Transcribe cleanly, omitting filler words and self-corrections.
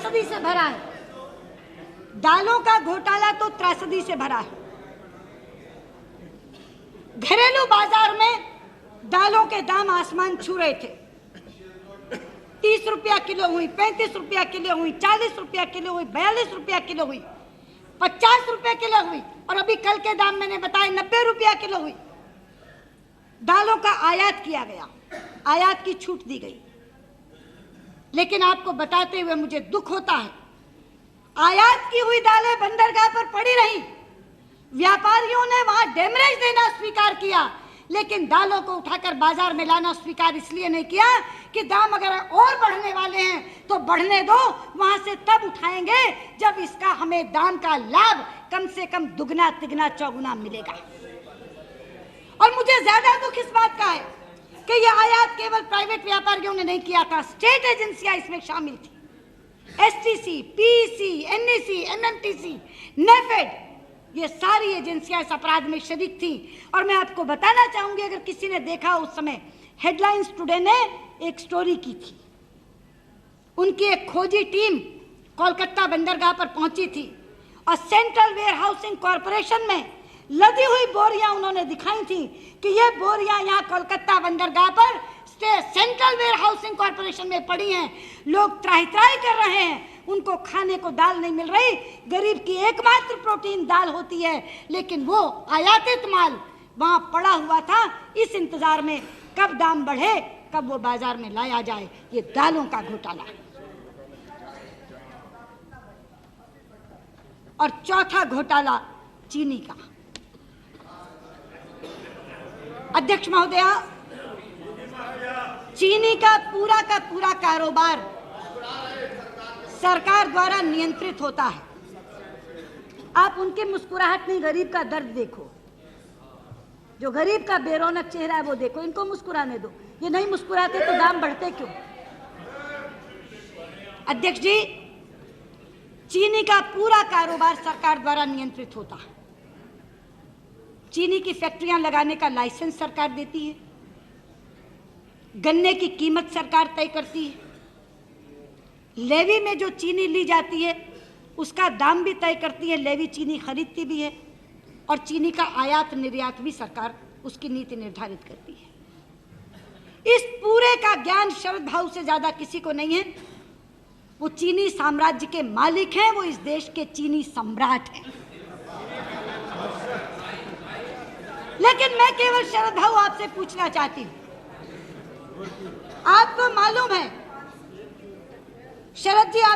त्रासदी से भरा है, दालों का घोटाला तो त्रासदी से भरा है। घरेलू बाजार में दालों के दाम आसमान छू रहे थे। 30 रुपया किलो हुई, 35 रुपया किलो हुई, 40 रुपया किलो हुई, 42 रुपया किलो हुई, 50 रुपया किलो हुई, और अभी कल के दाम मैंने बताया 90 रुपया किलो हुई। दालों का आयात किया गया, आयात की छूट दी गई। लेकिन आपको बताते हुए मुझे दुख होता है, आयात की हुई दालें बंदरगाह पर पड़ी रही। व्यापारियों ने वहां डेमरेज देना स्वीकार किया, लेकिन दालों को उठाकर बाजार में लाना स्वीकार इसलिए नहीं किया कि दाम अगर और बढ़ने वाले हैं तो बढ़ने दो, वहां से तब उठाएंगे जब इसका हमें दाम का लाभ कम से कम दुगना तिगना चौगुना मिलेगा। और मुझे ज्यादा दुख इस बात का है कि यह आयात केवल प्राइवेट व्यापारियों ने नहीं किया था, स्टेट एजेंसियां इसमें शामिल थी। STC, PEC, NEC, MMTC, NAFED, ये सारी एजेंसियां इस अपराध में शरीक थी। और मैं आपको बताना चाहूंगी, अगर किसी ने देखा, उस समय हेडलाइंस टुडे ने एक स्टोरी की थी। उनकी एक खोजी टीम कोलकाता बंदरगाह पर पहुंची थी और सेंट्रल वेयर हाउसिंग कॉरपोरेशन में लदी हुई बोरियां उन्होंने दिखाई थी कि ये बोरियां यहाँ कोलकाता बंदरगाह पर सेंट्रल वेयर हाउसिंग कॉरपोरेशन में पड़ी हैं। लोग त्राही त्राही कर रहे हैं, उनको खाने को दाल नहीं मिल रही। गरीब की एकमात्र प्रोटीन दाल होती है, लेकिन वो आयातित माल वहां पड़ा हुआ था इस इंतजार में कब दाम बढ़े, कब वो बाजार में लाया जाए। ये दालों का घोटाला। और चौथा घोटाला चीनी का। अध्यक्ष महोदया, चीनी का पूरा कारोबार सरकार द्वारा नियंत्रित होता है। आप उनकी मुस्कुराहट नहीं, गरीब का दर्द देखो। जो गरीब का बेरौनक चेहरा है वो देखो, इनको मुस्कुराने दो। ये नहीं मुस्कुराते तो दाम बढ़ते क्यों? अध्यक्ष जी, चीनी का पूरा कारोबार सरकार द्वारा नियंत्रित होता है। चीनी की फैक्ट्रियां लगाने का लाइसेंस सरकार देती है, गन्ने की कीमत सरकार तय करती है, लेवी में जो चीनी ली जाती है उसका दाम भी तय करती है, लेवी चीनी खरीदती भी है, और चीनी का आयात निर्यात भी सरकार उसकी नीति निर्धारित करती है। इस पूरे का ज्ञान शरद भाऊ से ज्यादा किसी को नहीं है। वो चीनी साम्राज्य के मालिक हैं, वो इस देश के चीनी सम्राट हैं। लेकिन मैं केवल शरद भाऊ आपसे पूछना चाहती हूं, आपको मालूम है शरद जी, आप